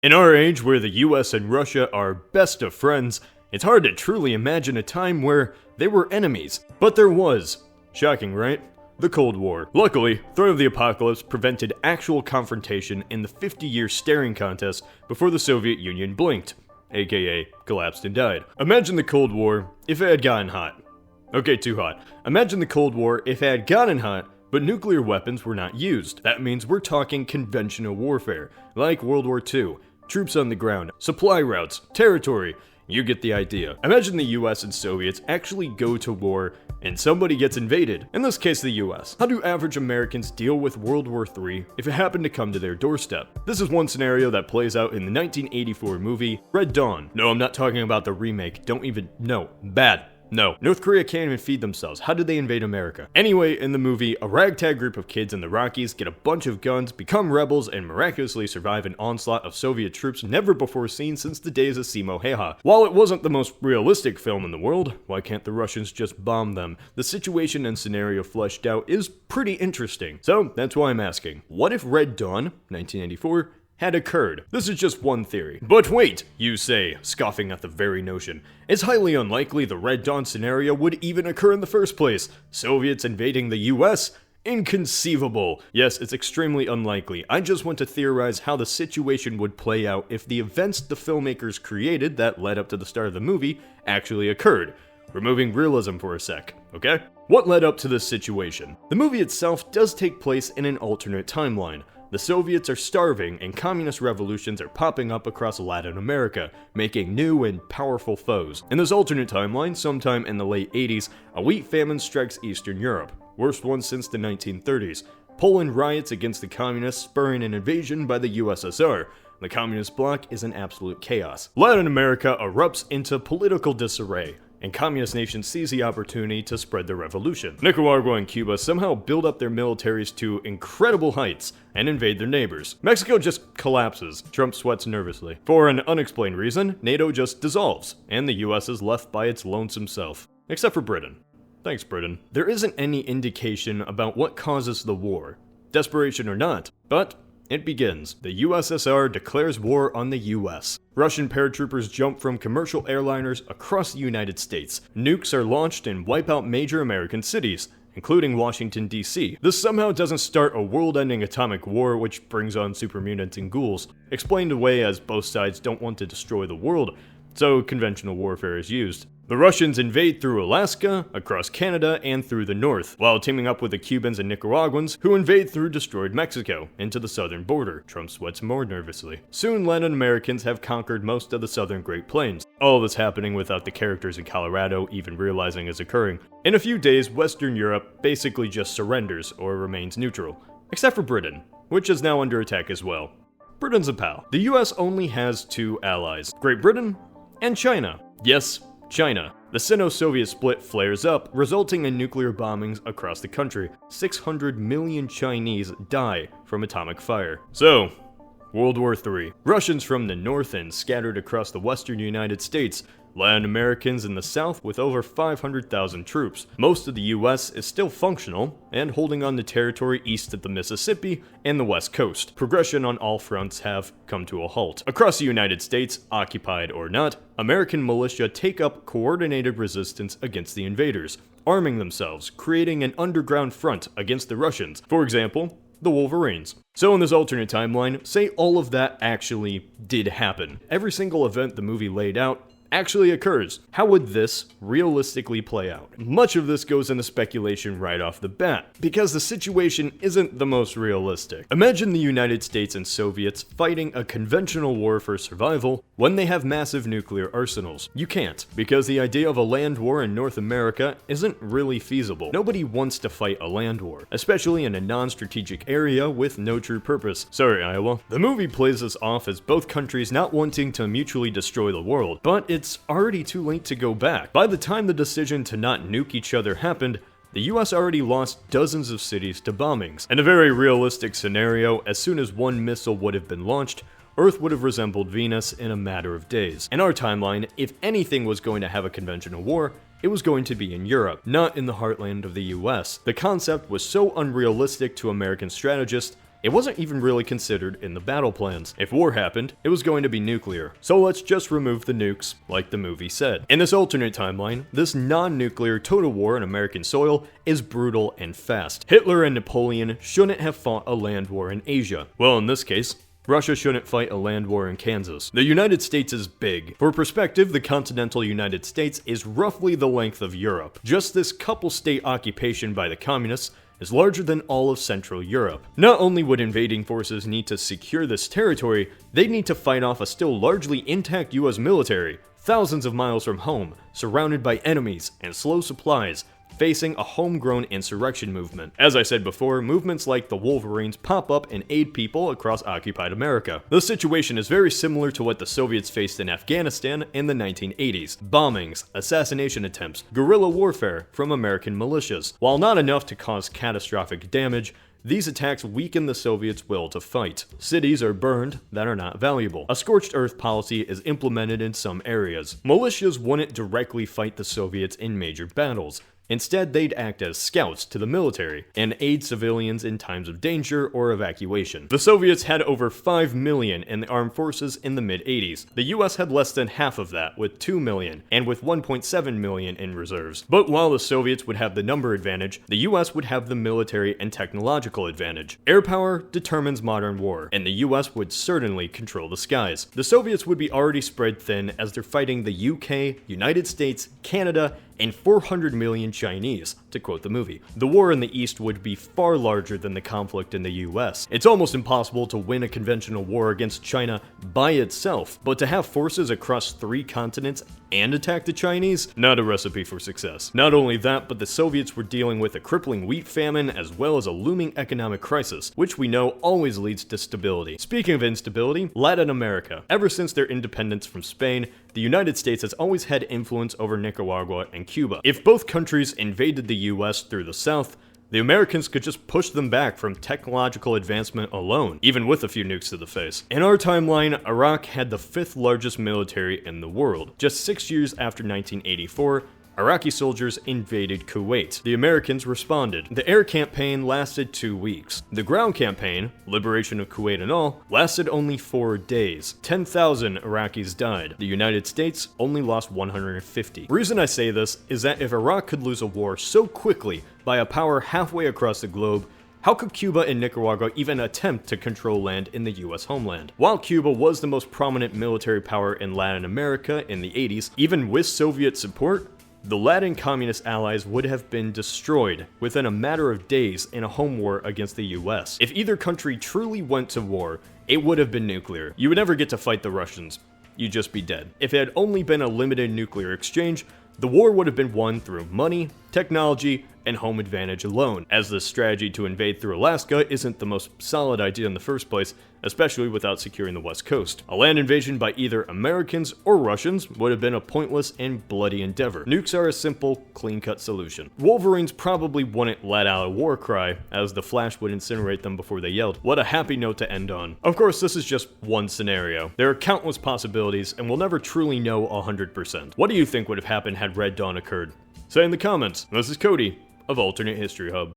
In our age, where the US and Russia are best of friends, it's hard to truly imagine a time where they were enemies. But there was. Shocking, right? The Cold War. Luckily, Throne of the Apocalypse prevented actual confrontation in the 50-year staring contest before the Soviet Union blinked, aka collapsed and died. Imagine the Cold War if it had gotten hot. Okay, too hot. Imagine the Cold War if it had gotten hot, but nuclear weapons were not used. That means we're talking conventional warfare, like World War II. Troops on the ground, supply routes, territory. You get the idea. Imagine the US and Soviets actually go to war and somebody gets invaded. In this case, the US. How do average Americans deal with World War III if it happened to come to their doorstep? This is one scenario that plays out in the 1984 movie Red Dawn. No, I'm not talking about the remake. No. Bad. No. North Korea can't even feed themselves. How did they invade America? Anyway, in the movie, a ragtag group of kids in the Rockies get a bunch of guns, become rebels, and miraculously survive an onslaught of Soviet troops never before seen since the days of Simo Häyhä. While it wasn't the most realistic film in the world, why can't the Russians just bomb them? The situation and scenario fleshed out is pretty interesting. So, that's why I'm asking, what if Red Dawn, 1984, had occurred? This is just one theory. But wait, you say, scoffing at the very notion. It's highly unlikely the Red Dawn scenario would even occur in the first place. Soviets invading the US? Inconceivable. Yes, it's extremely unlikely. I just want to theorize how the situation would play out if the events the filmmakers created that led up to the start of the movie actually occurred. Removing realism for a sec, okay? What led up to this situation? The movie itself does take place in an alternate timeline. The Soviets are starving and communist revolutions are popping up across Latin America, making new and powerful foes. In this alternate timeline, sometime in the late 80s, a wheat famine strikes Eastern Europe, worst one since the 1930s. Poland riots against the communists, spurring an invasion by the USSR. The communist bloc is in absolute chaos. Latin America erupts into political disarray, and communist nations seize the opportunity to spread their revolution. Nicaragua and Cuba somehow build up their militaries to incredible heights and invade their neighbors. Mexico just collapses. Trump sweats nervously. For an unexplained reason, NATO just dissolves, and the US is left by its lonesome self. Except for Britain. Thanks, Britain. There isn't any indication about what causes the war, desperation or not, but it begins. The USSR declares war on the US. Russian paratroopers jump from commercial airliners across the United States. Nukes are launched and wipe out major American cities, including Washington, D.C. This somehow doesn't start a world-ending atomic war which brings on supermutants and ghouls, explained away as both sides don't want to destroy the world, so conventional warfare is used. The Russians invade through Alaska, across Canada, and through the north, while teaming up with the Cubans and Nicaraguans, who invade through destroyed Mexico, into the southern border. Trump sweats more nervously. Soon, Latin Americans have conquered most of the southern Great Plains. All of this happening without the characters in Colorado even realizing it's occurring. In a few days, Western Europe basically just surrenders, or remains neutral. Except for Britain, which is now under attack as well. Britain's a pal. The US only has two allies, Great Britain and China. Yes, China. The Sino-Soviet split flares up, resulting in nuclear bombings across the country. 600 million Chinese die from atomic fire. So, World War III. Russians from the north and scattered across the western United States. Latin Americans in the south with over 500,000 troops. Most of the US is still functional and holding on to territory east of the Mississippi and the west coast. Progression on all fronts have come to a halt. Across the United States, occupied or not, American militia take up coordinated resistance against the invaders, arming themselves, creating an underground front against the Russians. For example, the Wolverines. So in this alternate timeline, say all of that actually did happen. Every single event the movie laid out actually occurs. How would this realistically play out? Much of this goes into speculation right off the bat, because the situation isn't the most realistic. Imagine the United States and Soviets fighting a conventional war for survival when they have massive nuclear arsenals. You can't, because the idea of a land war in North America isn't really feasible. Nobody wants to fight a land war, especially in a non-strategic area with no true purpose. Sorry, Iowa. The movie plays this off as both countries not wanting to mutually destroy the world, but it's already too late to go back. By the time the decision to not nuke each other happened, the US already lost dozens of cities to bombings. In a very realistic scenario, as soon as one missile would have been launched, Earth would have resembled Venus in a matter of days. In our timeline, if anything was going to have a conventional war, it was going to be in Europe, not in the heartland of the US. The concept was so unrealistic to American strategists It wasn't even really considered in the battle plans. If war happened, it was going to be nuclear. So let's just remove the nukes, like the movie said. In this alternate timeline, this non-nuclear total war on American soil is brutal and fast. Hitler and Napoleon shouldn't have fought a land war in Asia. Well, in this case, Russia shouldn't fight a land war in Kansas. The United States is big. For perspective, the continental United States is roughly the length of Europe. Just this couple state occupation by the communists is larger than all of Central Europe. Not only would invading forces need to secure this territory, they'd need to fight off a still largely intact US military, thousands of miles from home, surrounded by enemies and slow supplies, facing a homegrown insurrection movement. As I said before, movements like the Wolverines pop up and aid people across occupied America. The situation is very similar to what the Soviets faced in Afghanistan in the 1980s. Bombings, assassination attempts, guerrilla warfare from American militias. While not enough to cause catastrophic damage, these attacks weaken the Soviets' will to fight. Cities are burned that are not valuable. A scorched earth policy is implemented in some areas. Militias wouldn't directly fight the Soviets in major battles. Instead, they'd act as scouts to the military and aid civilians in times of danger or evacuation. The Soviets had over 5 million in the armed forces in the mid-80s. The US had less than half of that, with 2 million, and with 1.7 million in reserves. But while the Soviets would have the number advantage, the US would have the military and technological advantage. Air power determines modern war, and the US would certainly control the skies. The Soviets would be already spread thin as they're fighting the UK, United States, Canada, and 400 million Chinese, to quote the movie. The war in the East would be far larger than the conflict in the US. It's almost impossible to win a conventional war against China by itself, but to have forces across 3 continents and attack the Chinese? Not a recipe for success. Not only that, but the Soviets were dealing with a crippling wheat famine as well as a looming economic crisis, which we know always leads to stability. Speaking of instability, Latin America. Ever since their independence from Spain, the United States has always had influence over Nicaragua and Cuba. If both countries invaded the US through the south, the Americans could just push them back from technological advancement alone, even with a few nukes to the face. In our timeline, Iraq had the 5th largest military in the world. Just 6 years after 1984, Iraqi soldiers invaded Kuwait. The Americans responded. The air campaign lasted 2 weeks. The ground campaign, liberation of Kuwait and all, lasted only 4 days. 10,000 Iraqis died. The United States only lost 150. The reason I say this is that if Iraq could lose a war so quickly by a power halfway across the globe, how could Cuba and Nicaragua even attempt to control land in the US homeland? While Cuba was the most prominent military power in Latin America in the 80s, even with Soviet support, the Latin communist allies would have been destroyed within a matter of days in a home war against the US. If either country truly went to war, it would have been nuclear. You would never get to fight the Russians. You'd just be dead. If it had only been a limited nuclear exchange, the war would have been won through money, technology, and home advantage alone, as the strategy to invade through Alaska isn't the most solid idea in the first place, especially without securing the west coast. A land invasion by either Americans or Russians would have been a pointless and bloody endeavor. Nukes are a simple, clean-cut solution. Wolverines probably wouldn't let out a war cry, as the Flash would incinerate them before they yelled. What a happy note to end on. Of course, this is just one scenario. There are countless possibilities, and we'll never truly know 100%. What do you think would have happened had Red Dawn occurred? Say in the comments. This is Cody of Alternate History Hub.